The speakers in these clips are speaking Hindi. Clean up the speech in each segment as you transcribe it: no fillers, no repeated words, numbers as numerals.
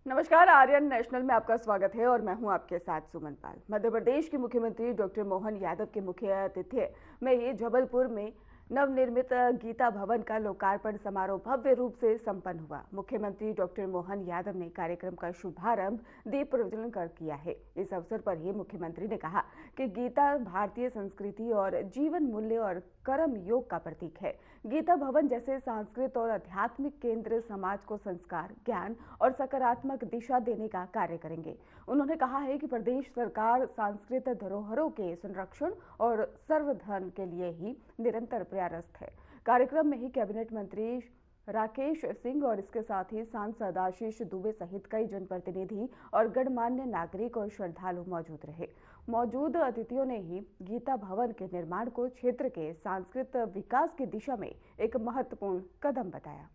नमस्कार, आर्यन नेशनल में आपका स्वागत है और मैं हूं आपके साथ सुमन पाल। मध्य प्रदेश के मुख्यमंत्री डॉक्टर मोहन यादव के मुख्य आतिथ्य में ही जबलपुर में नवनिर्मित गीता भवन का लोकार्पण समारोह भव्य रूप से संपन्न हुआ। मुख्यमंत्री डॉक्टर मोहन यादव ने कार्यक्रम का शुभारंभ दीप प्रज्वलन कर किया है। इस अवसर पर ही मुख्यमंत्री ने कहा कि गीता भारतीय संस्कृति और जीवन मूल्य और कर्म योग का प्रतीक है। गीता भवन जैसे सांस्कृतिक और आध्यात्मिक केंद्र समाज को संस्कार, ज्ञान और सकारात्मक दिशा देने का कार्य करेंगे। उन्होंने कहा है कि प्रदेश सरकार सांस्कृतिक धरोहरों के संरक्षण और संवर्धन के लिए ही निरंतर प्रयासरत है। कार्यक्रम में ही कैबिनेट मंत्री राकेश सिंह और इसके साथ ही सांसद आशीष दुबे सहित कई जनप्रतिनिधि और गणमान्य नागरिक और श्रद्धालु मौजूद रहे। मौजूद अतिथियों ने ही गीता भवन के निर्माण को क्षेत्र के सांस्कृतिक विकास की दिशा में एक महत्वपूर्ण कदम बताया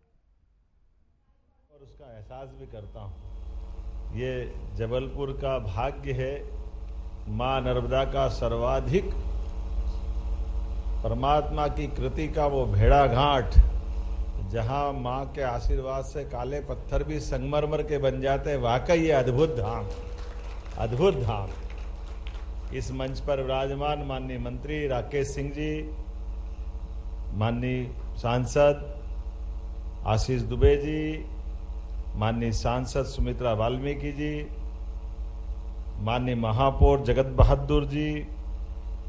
और उसका एहसास भी करता हूँ। ये जबलपुर का भाग्य है। मां नर्मदा का सर्वाधिक परमात्मा की कृति का वो भेड़ा घाट, जहां मां के आशीर्वाद से काले पत्थर भी संगमरमर के बन जाते हैं। वाकई ये अद्भुत धाम, अद्भुत धाम। इस मंच पर विराजमान माननीय मंत्री राकेश सिंह जी, माननीय सांसद आशीष दुबे जी, माननीय सांसद सुमित्रा वाल्मीकि जी, माननीय महापौर जगत बहादुर जी,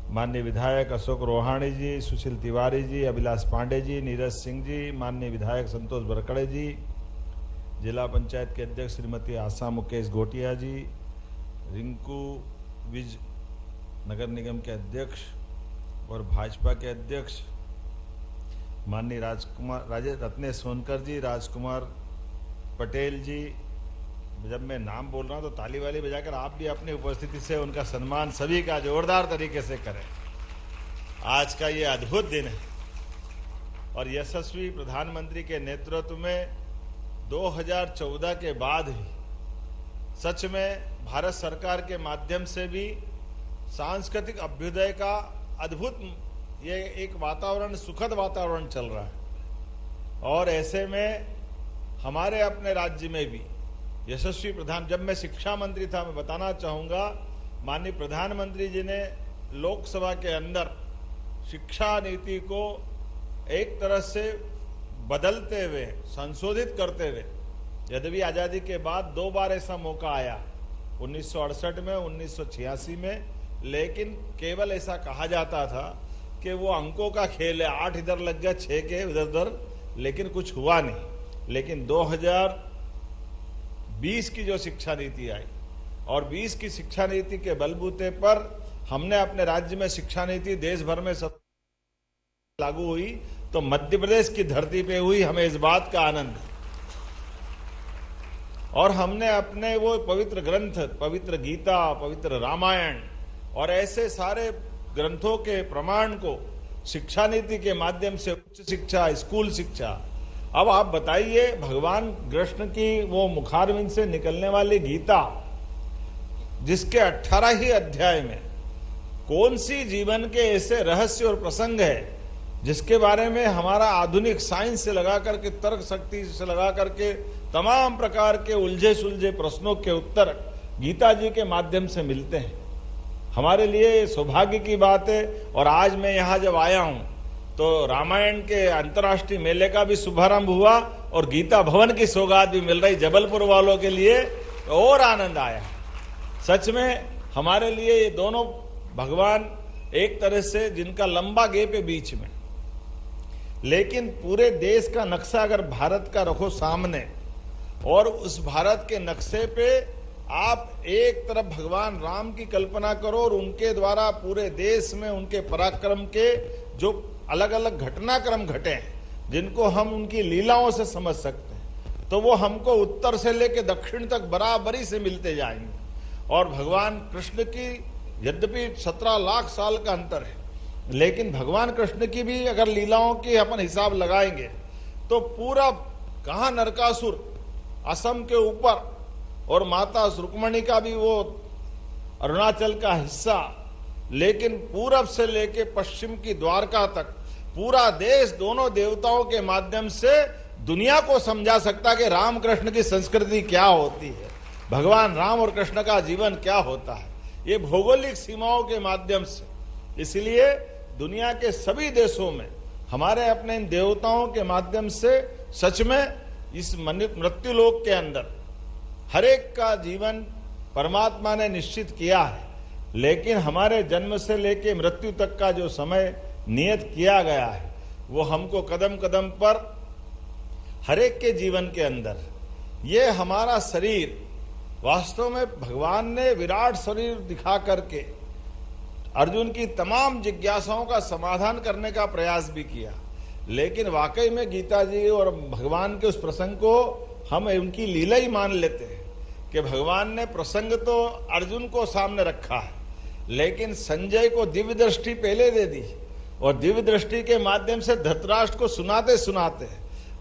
माननीय विधायक अशोक रोहाणी जी, सुशील तिवारी जी, अभिलाष पांडे जी, नीरज सिंह जी, माननीय विधायक संतोष बरकड़े जी, जिला पंचायत के अध्यक्ष श्रीमती आशा मुकेश गोटिया जी, रिंकू विज नगर निगम के अध्यक्ष और भाजपा के अध्यक्ष माननीय रत्नेश सोनकर जी, राजकुमार पटेल जी। जब मैं नाम बोल रहा हूं तो ताली वाली बजाकर आप भी अपनी उपस्थिति से उनका सम्मान सभी का जोरदार तरीके से करें। आज का ये अद्भुत दिन है और यशस्वी प्रधानमंत्री के नेतृत्व में 2014 के बाद ही सच में भारत सरकार के माध्यम से भी सांस्कृतिक अभ्युदय का अद्भुत ये एक वातावरण, सुखद वातावरण चल रहा है। और ऐसे में हमारे अपने राज्य में भी यशस्वी जब मैं शिक्षा मंत्री था, मैं बताना चाहूंगा, माननीय प्रधानमंत्री जी ने लोकसभा के अंदर शिक्षा नीति को एक तरह से बदलते हुए, संशोधित करते हुए, यद्यपि आजादी के बाद 2 बार ऐसा मौका आया, 1968 में, 1986 में, लेकिन केवल ऐसा कहा जाता था कि वो अंकों का खेल है, 8 इधर लग गया, 6 के इधर उधर, लेकिन कुछ हुआ नहीं। लेकिन 2020 की जो शिक्षा नीति आई और 20 की शिक्षा नीति के बलबूते पर हमने अपने राज्य में शिक्षा नीति देश भर में सब लागू हुई, तो मध्य प्रदेश की धरती पे हुई। हमें इस बात का आनंद है। और हमने अपने वो पवित्र ग्रंथ, पवित्र गीता, पवित्र रामायण और ऐसे सारे ग्रंथों के प्रमाण को शिक्षा नीति के माध्यम से उच्च शिक्षा, स्कूल शिक्षा। अब आप बताइए, भगवान कृष्ण की वो मुखारविंद से निकलने वाली गीता, जिसके 18 ही अध्याय में कौन सी जीवन के ऐसे रहस्य और प्रसंग है जिसके बारे में हमारा आधुनिक साइंस से लगा करके, तर्क शक्ति से लगा करके तमाम प्रकार के उलझे सुलझे प्रश्नों के उत्तर गीता जी के माध्यम से मिलते हैं। हमारे लिए सौभाग्य की बात है। और आज मैं यहाँ जब आया हूं तो रामायण के अंतर्राष्ट्रीय मेले का भी शुभारंभ हुआ और गीता भवन की सौगात भी मिल रही जबलपुर वालों के लिए, और आनंद आया। सच में हमारे लिए ये दोनों भगवान एक तरह से, जिनका लंबा गैप है बीच में, लेकिन पूरे देश का नक्शा अगर भारत का रखो सामने और उस भारत के नक्शे पे आप एक तरफ भगवान राम की कल्पना करो और उनके द्वारा पूरे देश में उनके पराक्रम के जो अलग अलग घटनाक्रम घटे हैं, जिनको हम उनकी लीलाओं से समझ सकते हैं, तो वो हमको उत्तर से लेकर दक्षिण तक बराबरी से मिलते जाएंगे। और भगवान कृष्ण की यद्यपि 17 लाख साल का अंतर है, लेकिन भगवान कृष्ण की भी अगर लीलाओं की अपन हिसाब लगाएंगे तो पूरा, कहां नरकासुर असम के ऊपर और माता रुक्मणी का भी वो अरुणाचल का हिस्सा, लेकिन पूरब से लेके पश्चिम की द्वारका तक पूरा देश दोनों देवताओं के माध्यम से दुनिया को समझा सकता कि राम कृष्ण की संस्कृति क्या होती है, भगवान राम और कृष्ण का जीवन क्या होता है, ये भौगोलिक सीमाओं के माध्यम से। इसलिए दुनिया के सभी देशों में हमारे अपने इन देवताओं के माध्यम से सच में इस मृत्यु लोक के अंदर हर एक का जीवन परमात्मा ने निश्चित किया है, लेकिन हमारे जन्म से लेकर मृत्यु तक का जो समय नियत किया गया है वो हमको कदम कदम पर हर एक के जीवन के अंदर, ये हमारा शरीर वास्तव में भगवान ने विराट शरीर दिखा करके अर्जुन की तमाम जिज्ञासाओं का समाधान करने का प्रयास भी किया। लेकिन वाकई में गीता जी और भगवान के उस प्रसंग को हम उनकी लीला ही मान लेते हैं कि भगवान ने प्रसंग तो अर्जुन को सामने रखा है, लेकिन संजय को दिव्य दृष्टि पहले दे दी और दिव्य दृष्टि के माध्यम से धृतराष्ट्र को सुनाते सुनाते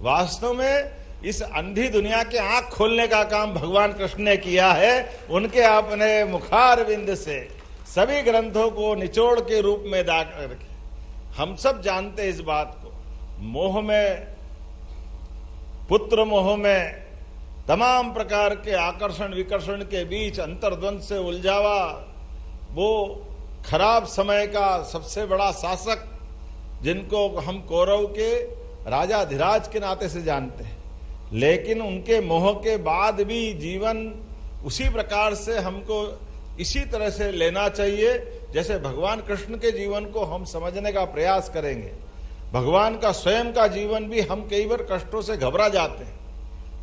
वास्तव में इस अंधी दुनिया के आंख खोलने का काम भगवान कृष्ण ने किया है। उनके अपने मुखारविंद से सभी ग्रंथों को निचोड़ के रूप में दा करके हम सब जानते हैं इस बात को। मोह में, पुत्र मोह में, तमाम प्रकार के आकर्षण विकर्षण के बीच अंतर्द्वंद से उलझावा वो खराब समय का सबसे बड़ा शासक जिनको हम कौरव के राजा धीराज के नाते से जानते हैं, लेकिन उनके मोह के बाद भी जीवन उसी प्रकार से हमको इसी तरह से लेना चाहिए जैसे भगवान कृष्ण के जीवन को हम समझने का प्रयास करेंगे। भगवान का स्वयं का जीवन भी हम कई बार कष्टों से घबरा जाते हैं,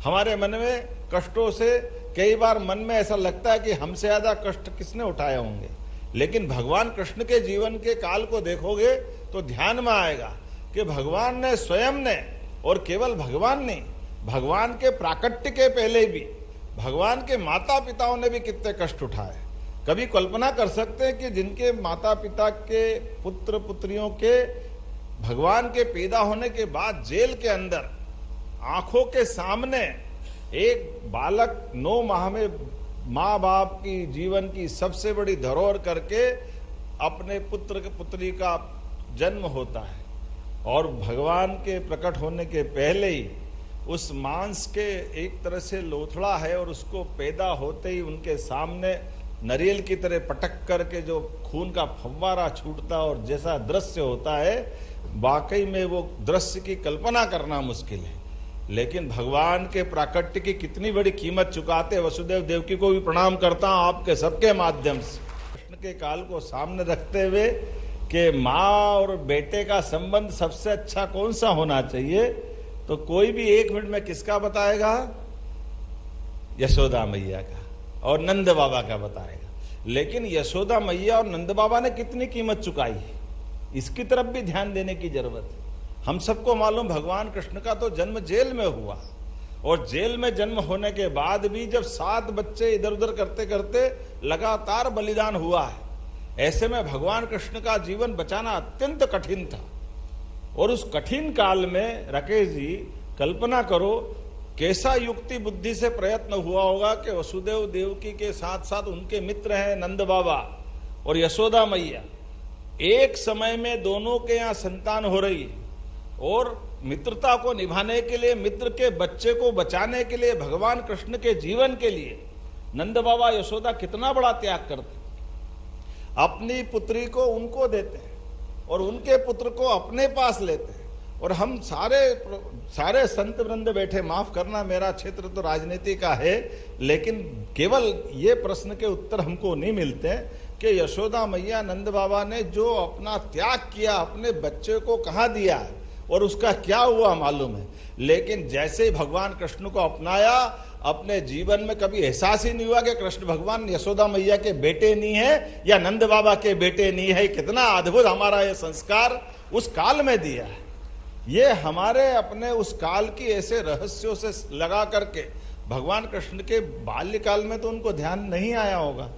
हमारे मन में कष्टों से कई बार मन में ऐसा लगता है कि हमसे ज्यादा कष्ट किसने उठाए होंगे, लेकिन भगवान कृष्ण के जीवन के काल को देखोगे तो ध्यान में आएगा कि भगवान ने स्वयं ने, और केवल भगवान नहीं, भगवान के प्राकट्य के पहले भी भगवान के माता पिताओं ने भी कितने कष्ट उठाए। कभी कल्पना कर सकते हैं कि जिनके माता पिता के पुत्र पुत्रियों के भगवान के पैदा होने के बाद जेल के अंदर आंखों के सामने एक बालक 9 माह में माँ बाप की जीवन की सबसे बड़ी धरोहर करके अपने पुत्र के पुत्री का जन्म होता है, और भगवान के प्रकट होने के पहले ही उस मांस के एक तरह से लोथड़ा है और उसको पैदा होते ही उनके सामने नारियल की तरह पटक करके जो खून का फव्वारा छूटता और जैसा दृश्य होता है, वाकई में वो दृश्य की कल्पना करना मुश्किल है। लेकिन भगवान के प्राकट्य की कितनी बड़ी कीमत चुकाते। वसुदेव देवकी को भी प्रणाम करता हूं आपके सबके माध्यम से, कृष्ण के काल को सामने रखते हुए कि माँ और बेटे का संबंध सबसे अच्छा कौन सा होना चाहिए, तो कोई भी 1 मिनट में किसका बताएगा? यशोदा मैया का और नंद बाबा का बताएगा। लेकिन यशोदा मैया और नंद बाबा ने कितनी कीमत चुकाई है, इसकी तरफ भी ध्यान देने की जरूरत है। हम सबको मालूम भगवान कृष्ण का तो जन्म जेल में हुआ, और जेल में जन्म होने के बाद भी जब 7 बच्चे इधर उधर करते करते लगातार बलिदान हुआ है, ऐसे में भगवान कृष्ण का जीवन बचाना अत्यंत कठिन था। और उस कठिन काल में राकेश जी कल्पना करो कैसा युक्ति बुद्धि से प्रयत्न हुआ होगा कि वसुदेव देवकी के साथ साथ उनके मित्र हैं नंद बाबा और यशोदा मैया, एक समय में दोनों के यहाँ संतान हो रही है, और मित्रता को निभाने के लिए, मित्र के बच्चे को बचाने के लिए, भगवान कृष्ण के जीवन के लिए नंद बाबा यशोदा कितना बड़ा त्याग करते, अपनी पुत्री को उनको देते हैं और उनके पुत्र को अपने पास लेते हैं। और हम सारे संत वृंद बैठे, माफ करना मेरा क्षेत्र तो राजनीति का है, लेकिन केवल ये प्रश्न के उत्तर हमको नहीं मिलते कि यशोदा मैया नंद बाबा ने जो अपना त्याग किया, अपने बच्चे को कहाँ दिया है और उसका क्या हुआ मालूम है। लेकिन जैसे ही भगवान कृष्ण को अपनाया, अपने जीवन में कभी एहसास ही नहीं हुआ कि कृष्ण भगवान यशोदा मैया के बेटे नहीं है या नंद बाबा के बेटे नहीं है। कितना अद्भुत हमारा ये संस्कार उस काल में दिया है। ये हमारे अपने उस काल की ऐसे रहस्यों से लगा करके भगवान कृष्ण के बाल्यकाल में तो उनको ध्यान नहीं आया होगा,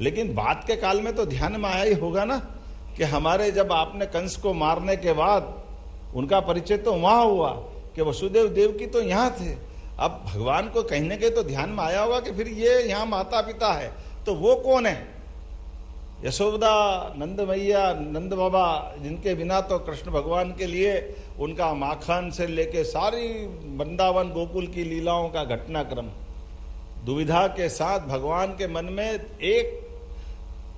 लेकिन बाद के काल में तो ध्यान में आया ही होगा ना कि हमारे जब आपने कंस को मारने के बाद उनका परिचय तो वहां हुआ कि वसुदेव देवकी तो यहाँ थे। अब भगवान को कहीं न कहीं तो ध्यान में आया होगा कि फिर ये यहाँ माता पिता है तो वो कौन है। यशोदा, नंद मैया, नंद बाबा, जिनके बिना तो कृष्ण भगवान के लिए उनका माखन से लेके सारी वृंदावन गोकुल की लीलाओं का घटनाक्रम, दुविधा के साथ भगवान के मन में एक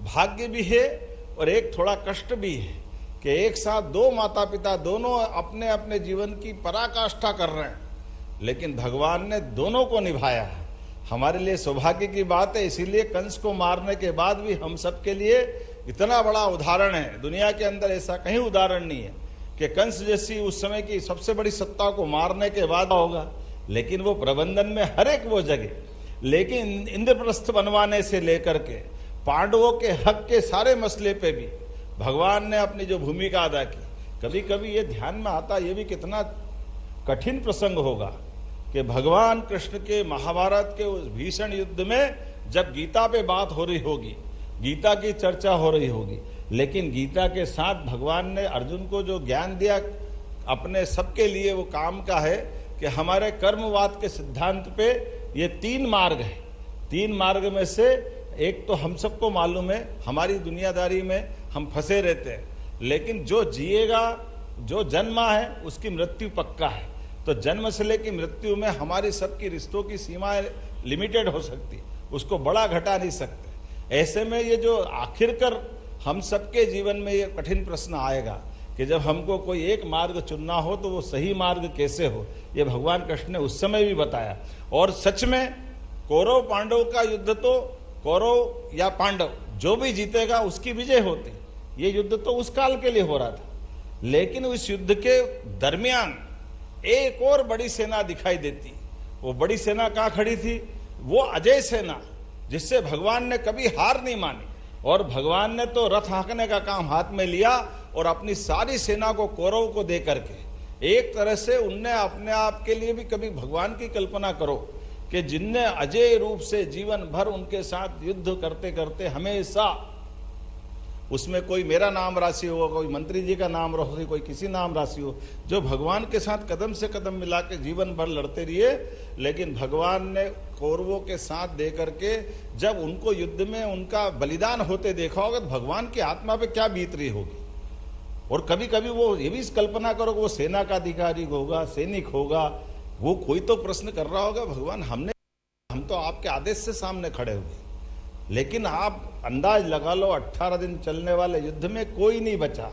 भाग्य भी है और एक थोड़ा कष्ट भी है कि एक साथ दो माता पिता दोनों अपने अपने जीवन की पराकाष्ठा कर रहे हैं, लेकिन भगवान ने दोनों को निभाया। हमारे लिए सौभाग्य की बात है, इसीलिए कंस को मारने के बाद भी हम सबके लिए इतना बड़ा उदाहरण है। दुनिया के अंदर ऐसा कहीं उदाहरण नहीं है कि कंस जैसी उस समय की सबसे बड़ी सत्ता को मारने के बाद होगा, लेकिन वो प्रबंधन में हर एक वो जगह, लेकिन इंद्रप्रस्थ बनवाने से लेकर के पांडवों के हक के सारे मसले पे भी भगवान ने अपनी जो भूमिका अदा की। कभी कभी ये ध्यान में आता, ये भी कितना कठिन प्रसंग होगा कि भगवान कृष्ण के महाभारत के उस भीषण युद्ध में जब गीता पे बात हो रही होगी, गीता की चर्चा हो रही होगी, लेकिन गीता के साथ भगवान ने अर्जुन को जो ज्ञान दिया अपने सबके लिए वो काम का है कि हमारे कर्मवाद के सिद्धांत पे ये 3 मार्ग है। 3 मार्ग में से एक तो हम सबको मालूम है, हमारी दुनियादारी में हम फंसे रहते हैं, लेकिन जो जिएगा, जो जन्मा है उसकी मृत्यु पक्का है। तो जन्म से लेकर मृत्यु में हमारी सबकी रिश्तों की सीमाएं लिमिटेड हो सकती, उसको बड़ा घटा नहीं सकते। ऐसे में ये जो आखिरकार हम सबके जीवन में ये कठिन प्रश्न आएगा कि जब हमको कोई एक मार्ग चुनना हो तो वो सही मार्ग कैसे हो, ये भगवान कृष्ण ने उस समय भी बताया। और सच में कौरव पांडव का युद्ध तो कौरव या पांडव जो भी जीतेगा उसकी विजय होती, ये युद्ध तो उस काल के लिए हो रहा था। लेकिन उस युद्ध के दरमियान एक और बड़ी सेना दिखाई देती। वो बड़ी सेना कहां खड़ी थी? वो अजय सेना, जिससे भगवान ने कभी हार नहीं मानी। और भगवान ने तो रथ हाँकने का काम हाथ में लिया और अपनी सारी सेना को कौरव को दे करके एक तरह से उनने अपने आप के लिए भी, कभी भगवान की कल्पना करो कि जिनने अजय रूप से जीवन भर उनके साथ युद्ध करते करते हमेशा, उसमें कोई मेरा नाम राशि हो, कोई मंत्री जी का नाम राशि, कोई किसी नाम राशि हो, जो भगवान के साथ कदम से कदम मिला के जीवन भर लड़ते रहिए। लेकिन भगवान ने कौरवों के साथ दे करके जब उनको युद्ध में उनका बलिदान होते देखा होगा तो भगवान की आत्मा पे क्या बीत रही होगी। और कभी कभी वो ये भी कल्पना करो कि वो सेना का अधिकारी होगा, सैनिक होगा, वो कोई तो प्रश्न कर रहा होगा, भगवान हम तो आपके आदेश से सामने खड़े हुए, लेकिन आप अंदाज लगा लो 18 दिन चलने वाले युद्ध में कोई नहीं बचा,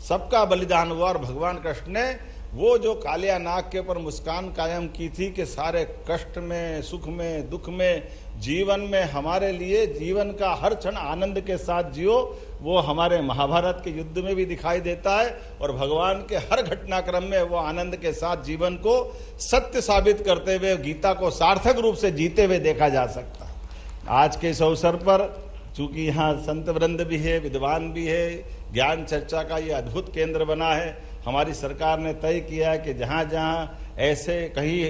सबका बलिदान हुआ। और भगवान कृष्ण ने वो जो कालिया नाग के ऊपर मुस्कान कायम की थी कि सारे कष्ट में, सुख में, दुख में, जीवन में हमारे लिए जीवन का हर क्षण आनंद के साथ जियो, वो हमारे महाभारत के युद्ध में भी दिखाई देता है। और भगवान के हर घटनाक्रम में वो आनंद के साथ जीवन को सत्य साबित करते हुए गीता को सार्थक रूप से जीते हुए देखा जा सकता है। आज के इस अवसर पर चूंकि यहाँ संत वृंद भी है, विद्वान भी है, ज्ञान चर्चा का ये अद्भुत केंद्र बना है। हमारी सरकार ने तय किया है कि जहाँ जहाँ ऐसे कहीं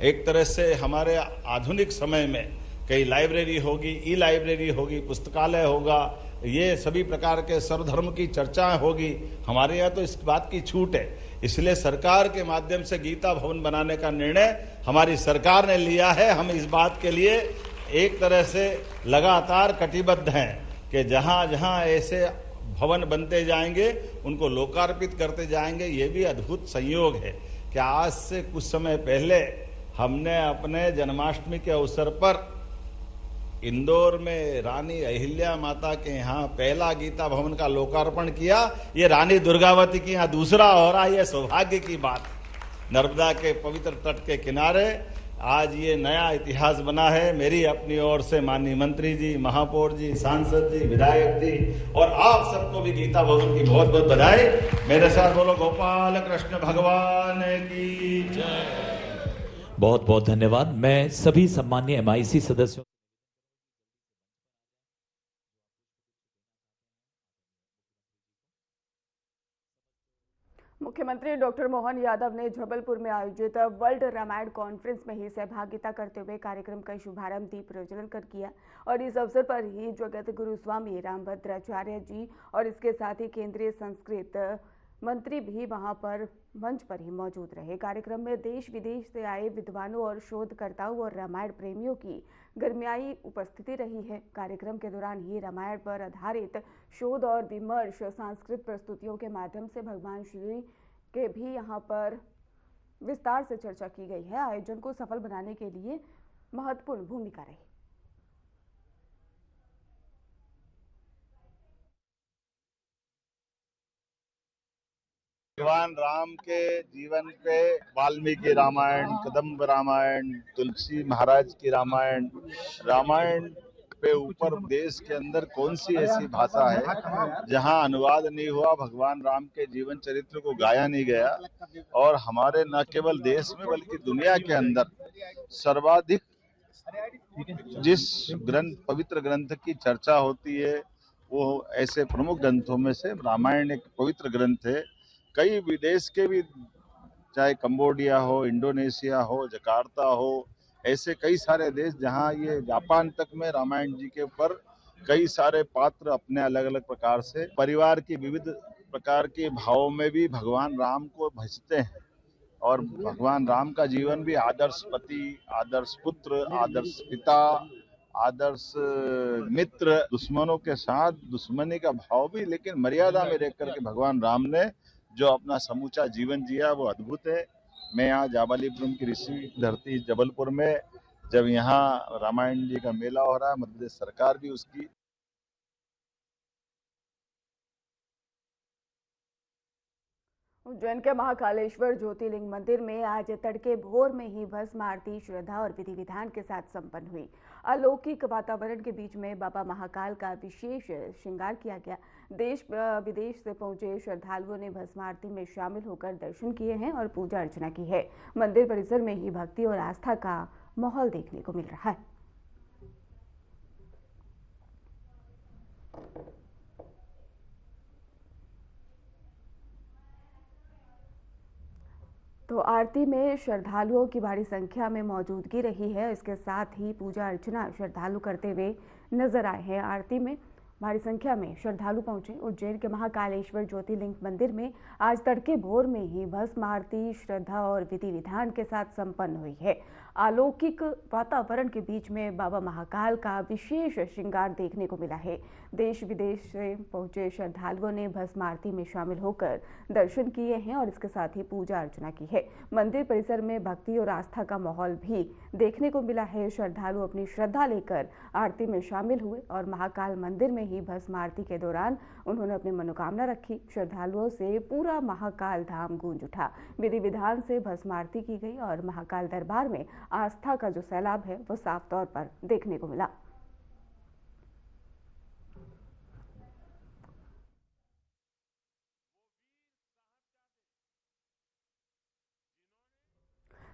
एक तरह से हमारे आधुनिक समय में कहीं लाइब्रेरी होगी, ई लाइब्रेरी होगी, पुस्तकालय होगा, ये सभी प्रकार के सर्वधर्म की चर्चाएं होगी, हमारे यहाँ तो इस बात की छूट है। इसलिए सरकार के माध्यम से गीता भवन बनाने का निर्णय हमारी सरकार ने लिया है। हम इस बात के लिए एक तरह से लगातार कटिबद्ध हैं कि जहां जहां ऐसे भवन बनते जाएंगे उनको लोकार्पित करते जाएंगे। ये भी अद्भुत संयोग है कि आज से कुछ समय पहले हमने अपने जन्माष्टमी के अवसर पर इंदौर में रानी अहिल्या माता के यहाँ पहला गीता भवन का लोकार्पण किया। ये रानी दुर्गावती के यहाँ दूसरा हो रहा है। ये सौभाग्य की बात, नर्मदा के पवित्र तट के किनारे आज ये नया इतिहास बना है। मेरी अपनी ओर से माननीय मंत्री जी, महापौर जी, सांसद जी, विधायक जी और आप सबको भी गीता भवन की बहुत बहुत बधाई। मेरे साथ बोलो गोपाल कृष्ण भगवान की जय। बहुत बहुत धन्यवाद। मैं सभी सम्मानीय MIC सदस्यों मुख्यमंत्री डॉक्टर मोहन यादव ने जबलपुर में आयोजित वर्ल्ड रामायण कॉन्फ्रेंस में ही सहभागिता करते हुए कार्यक्रम का शुभारंभ दीप प्रज्वलन कर किया। और इस अवसर पर ही जगत गुरु स्वामी रामभद्राचार्य जी और इसके साथ ही केंद्रीय संस्कृत मंत्री भी वहां पर मंच पर ही मौजूद रहे। कार्यक्रम में देश विदेश से आए विद्वानों और शोधकर्ताओं और रामायण प्रेमियों की गर्माई उपस्थिति रही है। कार्यक्रम के दौरान ही रामायण पर आधारित शोध और विमर्श, सांस्कृतिक प्रस्तुतियों के माध्यम से भगवान श्री के भी यहाँ पर विस्तार से चर्चा की गई है। आयोजन को सफल बनाने के लिए महत्वपूर्ण भूमिका रही। भगवान राम के जीवन पे वाल्मीकि रामायण, कदम्ब रामायण, तुलसी महाराज की रामायण, रामायण पे ऊपर देश के अंदर कौन सी ऐसी भाषा है जहां अनुवाद नहीं हुआ, भगवान राम के जीवन चरित्र को गाया नहीं गया। और हमारे न केवल देश में बल्कि दुनिया के अंदर सर्वाधिक जिस ग्रंथ, पवित्र ग्रंथ की चर्चा होती है वो ऐसे प्रमुख ग्रंथों में से रामायण एक पवित्र ग्रंथ है। कई विदेश के भी, चाहे कंबोडिया हो, इंडोनेशिया हो, जकार्ता हो, ऐसे कई सारे देश जहां ये जापान तक में रामायण जी के ऊपर कई सारे पात्र अपने अलग अलग प्रकार से परिवार की विविध प्रकार के भावों में भी भगवान राम को भजते हैं। और भगवान राम का जीवन भी आदर्श पति, आदर्श पुत्र, आदर्श पिता, आदर्श मित्र, दुश्मनों के साथ दुश्मनी का भाव भी, लेकिन मर्यादा में रहकर के भगवान राम ने जो अपना समूचा जीवन जिया वो अद्भुत है। मैं यहाँ जाबालीपुरम की ऋषि धरती जबलपुर में, जब यहाँ रामायण जी का मेला हो रहा है, मध्य प्रदेश सरकार भी उसकी उज्जैन के महाकालेश्वर ज्योतिर्लिंग मंदिर में आज तड़के भोर में ही भस्म आरती श्रद्धा और विधि विधान के साथ संपन्न हुई। अलौकिक वातावरण के बीच में बाबा महाकाल का विशेष श्रृंगार किया गया। देश विदेश से पहुंचे श्रद्धालुओं ने भस्म आरती में शामिल होकर दर्शन किए हैं और पूजा अर्चना की है। मंदिर परिसर में ही भक्ति और आस्था का माहौल देखने को मिल रहा है। तो आरती में श्रद्धालुओं की भारी संख्या में मौजूदगी रही है। इसके साथ ही पूजा अर्चना श्रद्धालु करते हुए नजर आए हैं। आरती में भारी संख्या में श्रद्धालु पहुंचे। उज्जैन के महाकालेश्वर ज्योतिर्लिंग मंदिर में आज तड़के भोर में ही भस्म आरती श्रद्धा और विधि विधान के साथ संपन्न हुई है। अलौकिक वातावरण के बीच में बाबा महाकाल का विशेष श्रृंगार देखने को मिला है। देश विदेश से पहुंचे श्रद्धालुओं ने भस्म आरती में शामिल होकर दर्शन किए हैं और इसके साथ ही पूजा अर्चना की है। मंदिर परिसर में भक्ति और आस्था का माहौल भी देखने को मिला है। श्रद्धालु अपनी श्रद्धा लेकर आरती में शामिल हुए और महाकाल मंदिर में ही भस्म आरती के दौरान उन्होंने अपनी मनोकामना रखी। श्रद्धालुओं से पूरा महाकाल धाम गूंज उठा। विधि विधान से भस्म आरती की गई और महाकाल दरबार में आस्था का जो सैलाब है वो साफ तौर पर देखने को मिला।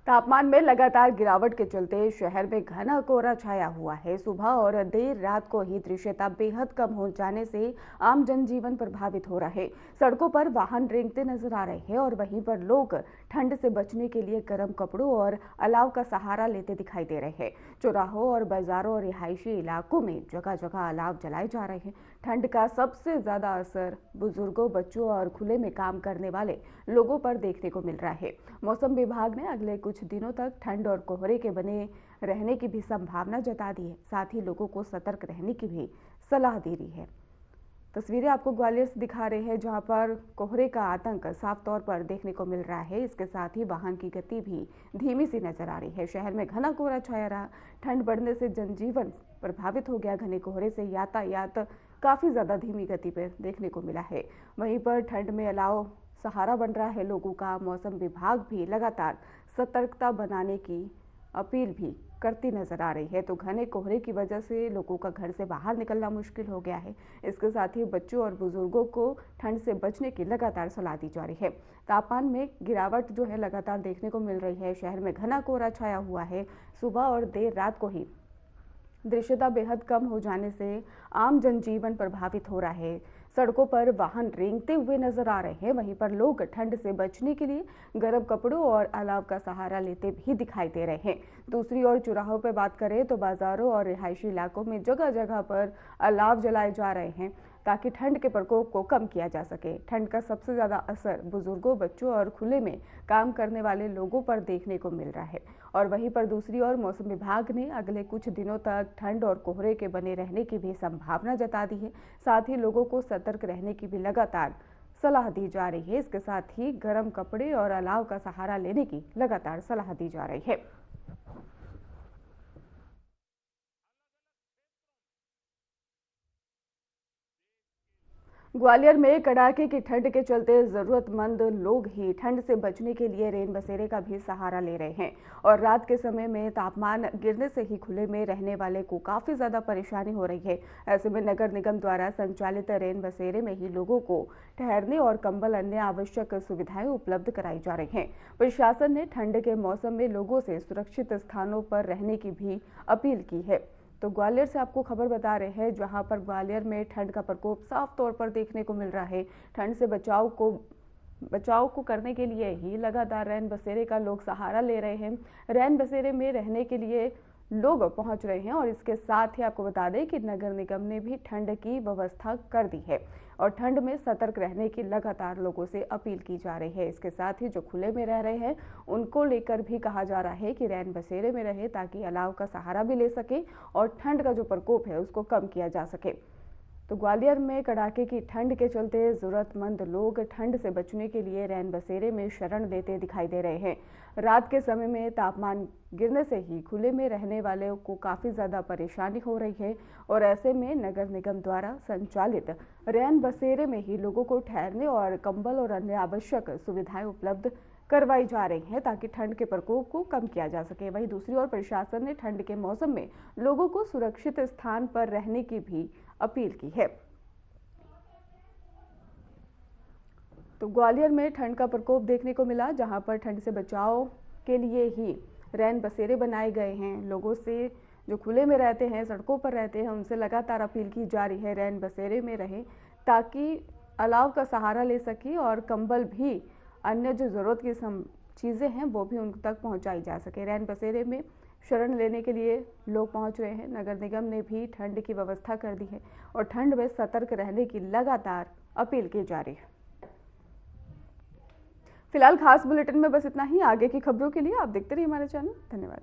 तापमान में लगातार गिरावट के चलते शहर में घना कोहरा छाया हुआ है। सुबह और देर रात को ही दृश्यता बेहद कम हो जाने से आम जनजीवन प्रभावित हो रहा है। सड़कों पर वाहन रेंगते नजर आ रहे हैं और वहीं पर लोग ठंड से बचने के लिए गर्म कपड़ों और अलाव का सहारा लेते दिखाई दे रहे हैं। चौराहों और बाजारों और रिहायशी इलाकों में जगह जगह अलाव जलाए जा रहे हैं। ठंड का सबसे ज्यादा असर बुजुर्गों, बच्चों और खुले में काम करने वाले लोगों पर देखने को मिल रहा है। मौसम विभाग ने अगले कुछ दिनों तक ठंड और कोहरे के बने रहने की भी संभावना जता दी है। साथ ही लोगों को सतर्क रहने की भी सलाह दे दी है। तस्वीरें आपको ग्वालियर से दिखा रहे हैं, जहां पर कोहरे का आतंक साफ तौर पर देखने को मिल रहा है। इसके साथ ही वाहन की गति भी धीमी सी नजर आ रही है। शहर में घना कोहरा छाया रहा। ठंड बढ़ने से जनजीवन प्रभावित हो गया। घने कोहरे से यातायात काफी ज्यादा धीमी गति पर देखने को मिला है। वहीं पर ठंड में अलाव सहारा बन रहा है लोगों का। मौसम विभाग भी लगातार सतर्कता बनाने की अपील भी करती नजर आ रही है। तो घने कोहरे की वजह से लोगों का घर से बाहर निकलना मुश्किल हो गया है। इसके साथ ही बच्चों और बुजुर्गों को ठंड से बचने की लगातार सलाह दी जा रही है। तापमान में गिरावट जो है लगातार देखने को मिल रही है। शहर में घना कोहरा छाया हुआ है। सुबह और देर रात को ही दृश्यता बेहद कम हो जाने से आम जनजीवन प्रभावित हो रहा है। सड़कों पर वाहन रेंगते हुए नजर आ रहे हैं। वहीं पर लोग ठंड से बचने के लिए गर्म कपड़ों और अलाव का सहारा लेते भी दिखाई दे रहे हैं। दूसरी ओर चौराहों पर बात करें तो बाजारों और रिहायशी इलाकों में जगह जगह पर अलाव जलाए जा रहे हैं ताकि ठंड के प्रकोप को कम किया जा सके। ठंड का सबसे ज़्यादा असर बुजुर्गों, बच्चों और खुले में काम करने वाले लोगों पर देखने को मिल रहा है। और वहीं पर दूसरी ओर मौसम विभाग ने अगले कुछ दिनों तक ठंड और कोहरे के बने रहने की भी संभावना जता दी है। साथ ही लोगों को सतर्क रहने की भी लगातार सलाह दी जा रही है। इसके साथ ही गर्म कपड़े और अलाव का सहारा लेने की लगातार सलाह दी जा रही है। ग्वालियर में कड़ाके की ठंड के चलते जरूरतमंद लोग ही ठंड से बचने के लिए रैन बसेरे का भी सहारा ले रहे हैं और रात के समय में तापमान गिरने से ही खुले में रहने वाले को काफी ज्यादा परेशानी हो रही है। ऐसे में नगर निगम द्वारा संचालित रैन बसेरे में ही लोगों को ठहरने और कंबल अन्य आवश्यक सुविधाएं उपलब्ध कराई जा रही हैं। प्रशासन ने ठंड के मौसम में लोगों से सुरक्षित स्थानों पर रहने की भी अपील की है। तो ग्वालियर से आपको खबर बता रहे हैं, जहां पर ग्वालियर में ठंड का प्रकोप साफ तौर पर देखने को मिल रहा है। ठंड से बचाव को करने के लिए ही लगातार रैन बसेरे का लोग सहारा ले रहे हैं। रैन बसेरे में रहने के लिए लोग पहुंच रहे हैं और इसके साथ ही आपको बता दें कि नगर निगम ने भी ठंड की व्यवस्था कर दी है और ठंड में सतर्क रहने की लगातार लोगों से अपील की जा रही है। इसके साथ ही जो खुले में रह रहे हैं उनको लेकर भी कहा जा रहा है कि रैन बसेरे में रहे ताकि अलाव का सहारा भी ले सके और ठंड का जो प्रकोप है उसको कम किया जा सके। तो ग्वालियर में कड़ाके की ठंड के चलते जरूरतमंद लोग ठंड से बचने के लिए रैन बसेरे में शरण लेते दिखाई दे रहे हैं। रात के समय में तापमान गिरने से ही खुले में रहने वाले को काफी ज्यादा परेशानी हो रही है और ऐसे में नगर निगम द्वारा संचालित रैन बसेरे में ही लोगों को ठहरने और कंबल और अन्य आवश्यक सुविधाएं उपलब्ध करवाई जा रही हैं ताकि ठंड के प्रकोप को कम किया जा सके। वहीं दूसरी ओर प्रशासन ने ठंड के मौसम में लोगों को सुरक्षित स्थान पर रहने की भी अपील की है। तो ग्वालियर में ठंड का प्रकोप देखने को मिला, जहां पर ठंड से बचाव के लिए ही रैन बसेरे बनाए गए हैं। लोगों से जो खुले में रहते हैं, सड़कों पर रहते हैं, उनसे लगातार अपील की जा रही है रैन बसेरे में रहें ताकि अलाव का सहारा ले सके और कंबल भी अन्य जो जरूरत की चीज़ें हैं वो भी उन तक पहुंचाई जा सके। रैन बसेरे में शरण लेने के लिए लोग पहुंच रहे हैं। नगर निगम ने भी ठंड की व्यवस्था कर दी है और ठंड में सतर्क रहने की लगातार अपील की जा रही है। फिलहाल खास बुलेटिन में बस इतना ही। आगे की खबरों के लिए आप देखते रहिए हमारे चैनल। धन्यवाद।